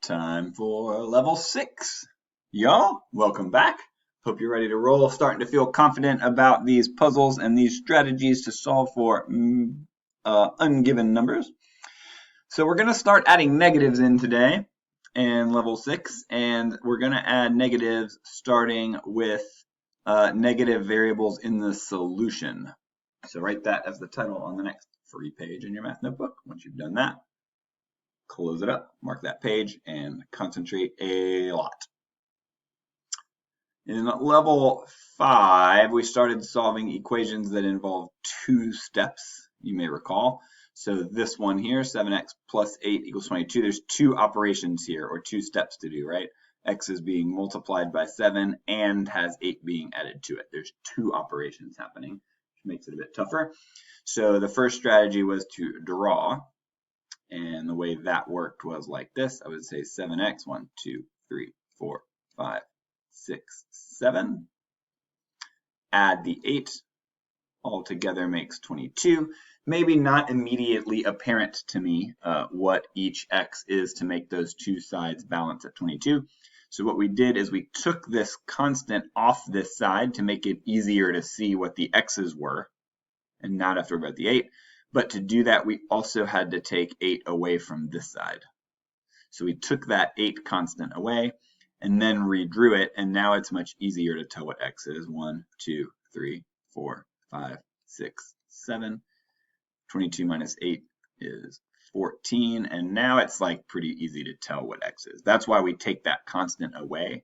Time for level 6. Y'all, welcome back. Hope you're ready to roll. Starting to feel confident about these puzzles and these strategies to solve for ungiven numbers. So we're going to start adding negatives in today in level 6, and we're going to add negatives starting with negative variables in the solution. So write that as the title on the next free page in your math notebook. Once you've done that, close it up, mark that page, and concentrate a lot. In level 5, we started solving equations that involve 2 steps, you may recall. So this one here, 7x plus 8 equals 22, there's 2 operations here, or 2 steps to do, right? X is being multiplied by 7 and has 8 being added to it. There's 2 operations happening, which makes it a bit tougher. So the first strategy was to draw. And the way that worked was like this. I would say 7x, 1, 2, 3, 4, 5, 6, 7. Add the 8. All together makes 22. Maybe not immediately apparent to me what each x is to make those 2 sides balance at 22. So what we did is we took this constant off this side to make it easier to see what the x's were and not have to worry about the 8. But to do that, we also had to take 8 away from this side. So we took that 8 constant away and then redrew it, and now it's much easier to tell what x is. 1, 2, 3, 4, 5, 6, 7. 22 minus 8 is 14, and now it's like pretty easy to tell what x is. That's why we take that constant away,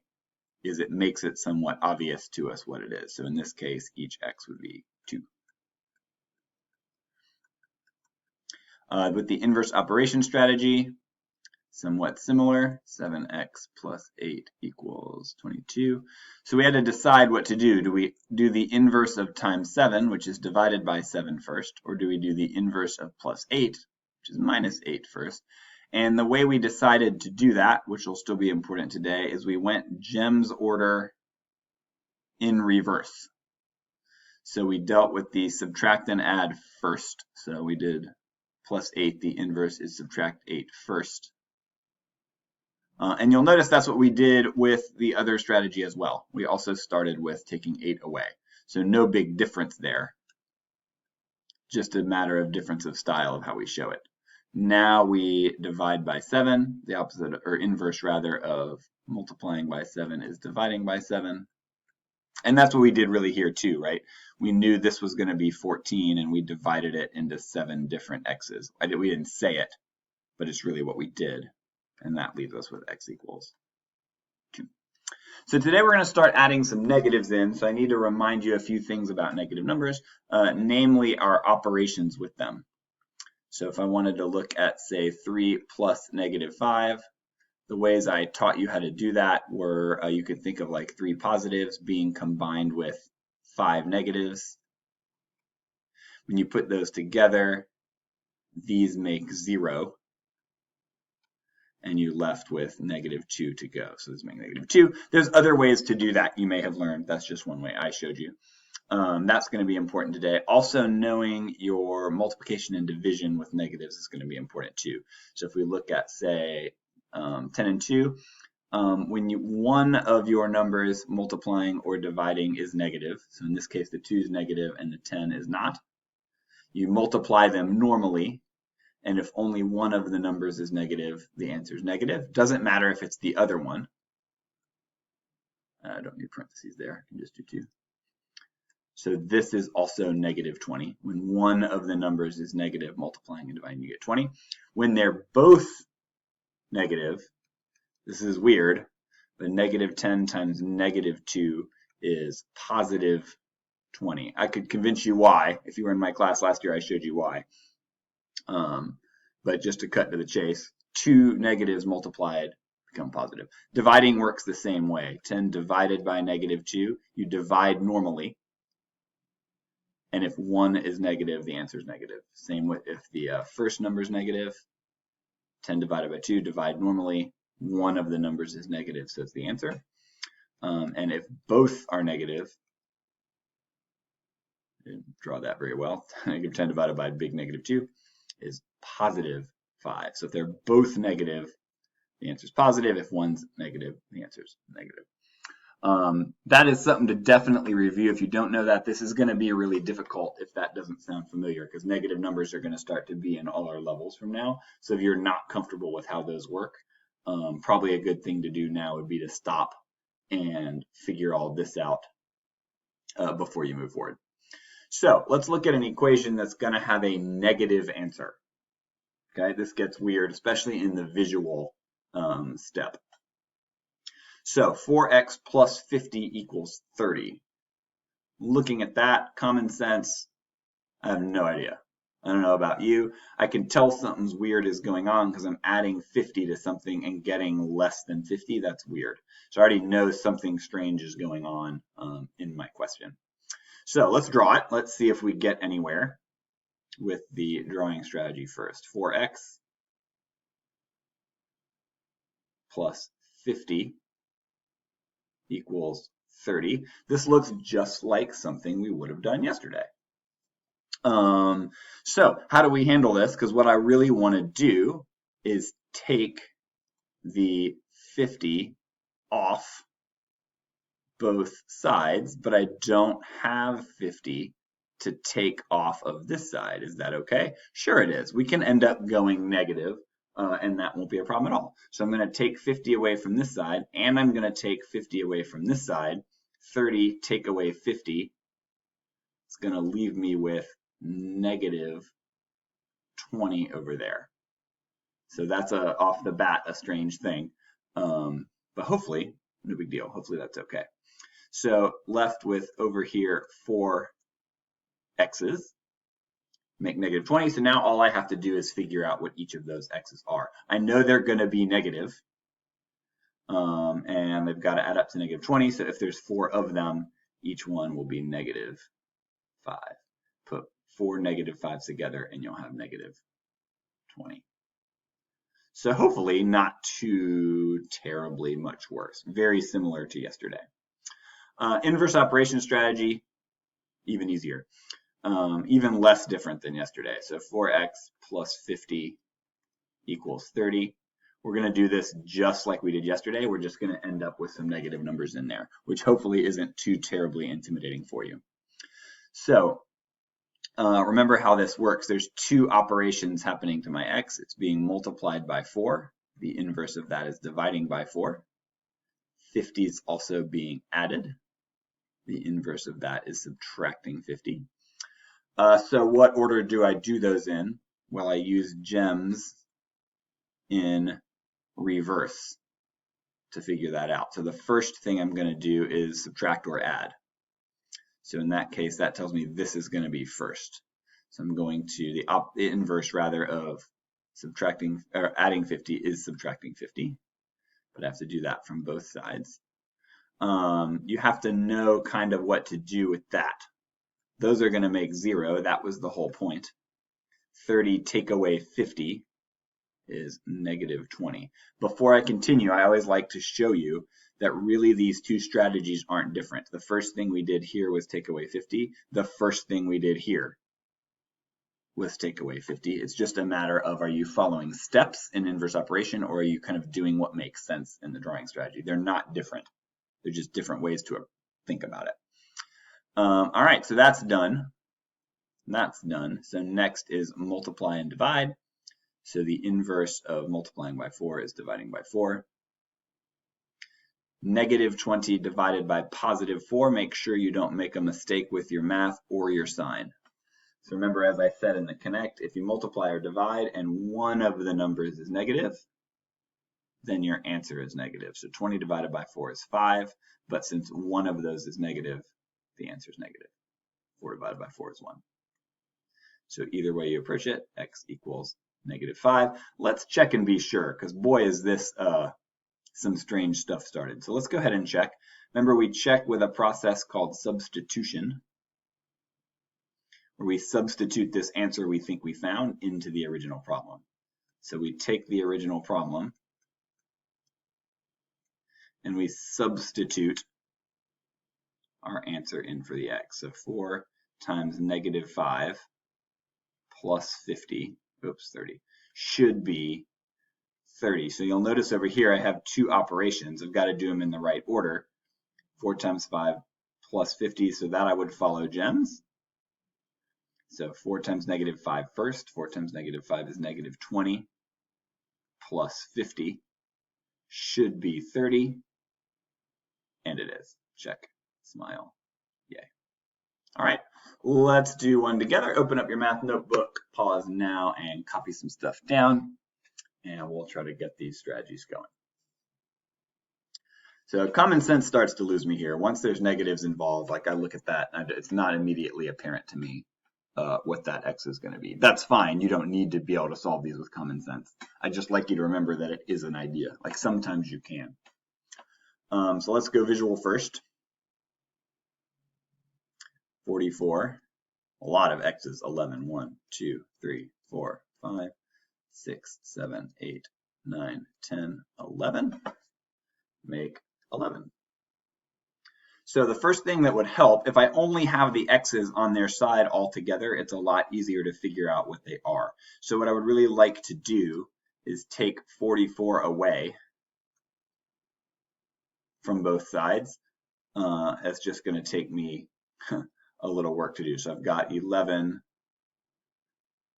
is it makes it somewhat obvious to us what it is. So in this case, each x would be 2. With the inverse operation strategy, somewhat similar, 7x plus 8 equals 22. So we had to decide what to do. Do we do the inverse of times 7, which is divided by 7 first, or do we do the inverse of plus 8, which is minus 8 first? And the way we decided to do that, which will still be important today, is we went gems order in reverse. So we dealt with the subtract and add first. So we did plus 8, the inverse is subtract 8 first. And you'll notice that's what we did with the other strategy as well. We also started with taking 8 away. So no big difference there. Just a matter of difference of style of how we show it. Now we divide by 7. The opposite, or inverse rather, of multiplying by 7 is dividing by 7. And that's what we did really here too, right? We knew this was going to be 14 and we divided it into 7 different x's. We didn't say it, but it's really what we did. And that leaves us with x equals 2. So today we're going to start adding some negatives in. So I need to remind you a few things about negative numbers, namely our operations with them. So if I wanted to look at, say, 3 plus negative 5, the ways I taught you how to do that were you could think of like 3 positives being combined with 5 negatives. When you put those together, these make 0. And you're left with negative 2 to go. So this makes negative 2. There's other ways to do that you may have learned. That's just one way I showed you. That's going to be important today. Also, knowing your multiplication and division with negatives is going to be important too. So if we look at, say, 10 and 2, when one of your numbers multiplying or dividing is negative, so in this case the 2 is negative and the 10 is not, you multiply them normally, and if only one of the numbers is negative, the answer is negative. Doesn't matter if it's the other one. I don't need parentheses there, I can just do 2. So this is also negative 20. When one of the numbers is negative, multiplying and dividing, you get 20. When they're both negative, this is weird, but negative 10 times negative 2 is positive 20. I could convince you why. If you were in my class last year, I showed you why. But just to cut to the chase, 2 negatives multiplied become positive. Dividing works the same way. 10 divided by negative 2, you divide normally. And if 1 is negative, the answer is negative. Same with if the first number is negative, 10 divided by 2, divide normally. One of the numbers is negative, so it's the answer. And if both are negative, I didn't draw that very well. Negative 10 divided by big negative 2 is positive 5. So if they're both negative, the answer is positive. If one's negative, the answer is negative. That is something to definitely review. If you don't know that, this is going to be really difficult if that doesn't sound familiar, because negative numbers are going to start to be in all our levels from now. So if you're not comfortable with how those work, probably a good thing to do now would be to stop and figure all this out before you move forward. So let's look at an equation that's going to have a negative answer. Okay, this gets weird, especially in the visual step. So 4x plus 50 equals 30. Looking at that, common sense, I have no idea. I don't know about you. I can tell something's weird is going on because I'm adding 50 to something and getting less than 50. That's weird. So I already know something strange is going on in my question. So let's draw it. Let's see if we get anywhere with the drawing strategy first. 4x plus 50 equals 30. This looks just like something we would have done yesterday. So how do we handle this? Because what I really want to do is take the 50 off both sides, but I don't have 50 to take off of this side. Is that okay? Sure it is. We can end up going negative, and that won't be a problem at all. So I'm going to take 50 away from this side, and I'm going to take 50 away from this side. 30 take away 50. It's going to leave me with negative 20 over there. So that's off the bat a strange thing, but hopefully no big deal. Hopefully that's okay. So left with over here 4 x's, make negative 20. So now all I have to do is figure out what each of those x's are. I know they're going to be negative, and they've got to add up to negative 20. So if there's 4 of them, each one will be negative 5. Put 4 negative 5s together and you'll have negative 20. So hopefully not too terribly much worse. Very similar to yesterday. Inverse operation strategy, even easier. Even less different than yesterday. So 4x plus 50 equals 30. We're going to do this just like we did yesterday. We're just going to end up with some negative numbers in there, which hopefully isn't too terribly intimidating for you. So remember how this works. There's 2 operations happening to my x. It's being multiplied by 4. The inverse of that is dividing by 4. 50 is also being added. The inverse of that is subtracting 50. So what order do I do those in? Well, I use gems in reverse to figure that out. So the first thing I'm going to do is subtract or add. So in that case, that tells me this is going to be first. So I'm going to the inverse rather of subtracting or adding 50 is subtracting 50, but I have to do that from both sides. You have to know kind of what to do with that. Those are going to make 0. That was the whole point. 30 take away 50 is negative 20. Before I continue, I always like to show you that really these 2 strategies aren't different. The first thing we did here was take away 50. The first thing we did here was take away 50. It's just a matter of, are you following steps in inverse operation, or are you kind of doing what makes sense in the drawing strategy? They're not different. They're just different ways to think about it. All right, so that's done. That's done. So next is multiply and divide. So the inverse of multiplying by 4 is dividing by 4. Negative 20 divided by positive 4. Make sure you don't make a mistake with your math or your sign. So remember, as I said in the connect, if you multiply or divide and one of the numbers is negative, then your answer is negative. So 20 divided by 4 is 5, but since one of those is negative, the answer is negative. 4 divided by 4 is 1. So either way you approach it, x equals negative 5. Let's check and be sure, because boy is this some strange stuff started. So let's go ahead and check. Remember, we check with a process called substitution, where we substitute this answer we think we found into the original problem. So we take the original problem and we substitute our answer in for the x. So 4 times negative 5 plus 50, 30, should be 30. So you'll notice over here I have two operations. I've got to do them in the right order. 4 times 5 plus 50, so that I would follow GEMS. So 4 times negative 5 first. 4 times negative 5 is negative 20 plus 50 should be 30. And it is. Check. Smile. Yay. All right, let's do one together. Open up your math notebook, pause now, and copy some stuff down. And we'll try to get these strategies going. So common sense starts to lose me here. Once there's negatives involved, like I look at that, and it's not immediately apparent to me what that x is going to be. That's fine. You don't need to be able to solve these with common sense. I just like you to remember that it is an idea. Like sometimes you can. So let's go visual first. 44. A lot of x's. 11. 1, 2, 3, 4, 5, 6, 7, 8, 9, 10, 11. Make 11. So the first thing that would help, if I only have the x's on their side all together, it's a lot easier to figure out what they are. So what I would really like to do is take 44 away from both sides. It's just going to take me a little work to do. So I've got 11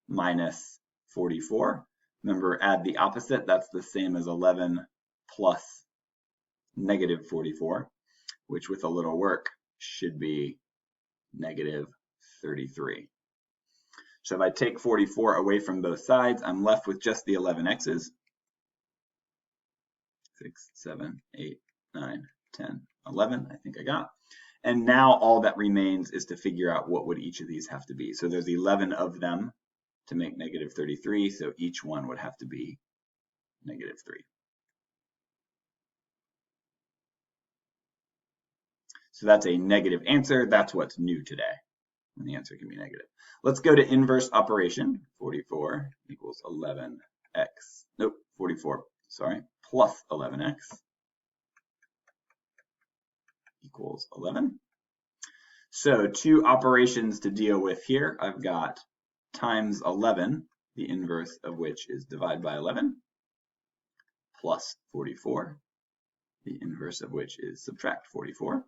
minus 44. Remember, add the opposite. That's the same as 11 plus negative 44, which with a little work should be negative 33. So if I take 44 away from both sides, I'm left with just the 11 x's. 6, 7, 8, 9, 10, 11, I think I got. And now all that remains is to figure out what would each of these have to be. So there's 11 of them to make negative 33, so each one would have to be negative 3. So that's a negative answer. That's what's new today. And the answer can be negative. Let's go to inverse operation. 44 equals 11x. Nope, 44, sorry, plus 11x equals 11. So two operations to deal with here. I've got times 11, the inverse of which is divide by 11, plus 44, the inverse of which is subtract 44.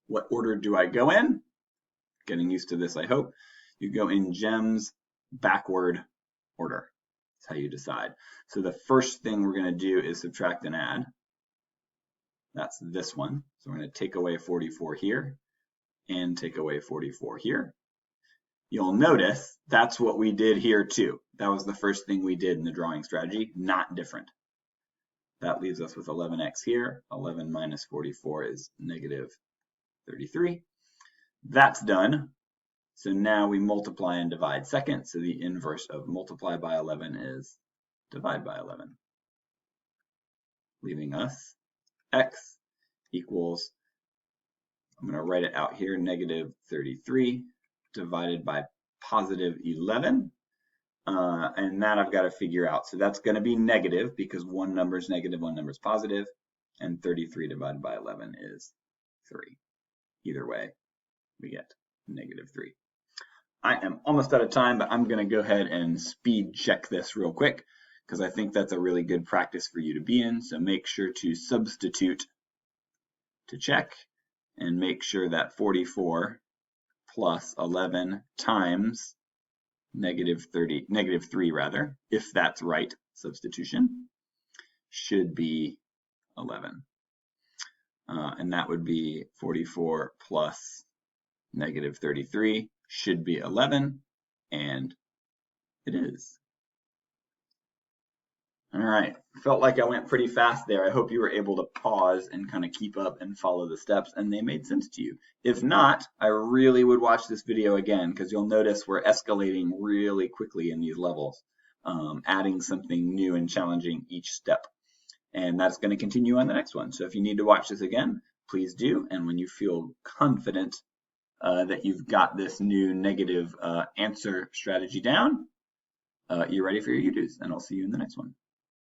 What order do I go in? Getting used to this, I hope. You go in GEMS backward order. That's how you decide. So the first thing we're going to do is subtract and add. That's this one. So we're going to take away 44 here and take away 44 here. You'll notice that's what we did here too. That was the first thing we did in the drawing strategy, not different. That leaves us with 11x here. 11 minus 44 is negative 33. That's done. So now we multiply and divide second. So the inverse of multiply by 11 is divide by 11. Leaving us x equals, I'm going to write it out here, negative 33 divided by positive 11. And that I've got to figure out. So that's going to be negative because one number is negative, one number is positive. And 33 divided by 11 is 3. Either way, we get negative 3. I am almost out of time, but I'm going to go ahead and speed check this real quick because I think that's a really good practice for you to be in. So make sure to substitute to check and make sure that 44 plus 11 times negative 3 rather, if that's right substitution, should be 11. And that would be 44 plus negative 33 should be 11, and it is. All right, felt like I went pretty fast there. I hope you were able to pause and kind of keep up and follow the steps and they made sense to you. If not, I really would watch this video again because you'll notice we're escalating really quickly in these levels, adding something new and challenging each step. And that's going to continue on the next one. So if you need to watch this again, please do. And when you feel confident that you've got this new negative answer strategy down, you're ready for your U-Dos, and I'll see you in the next one.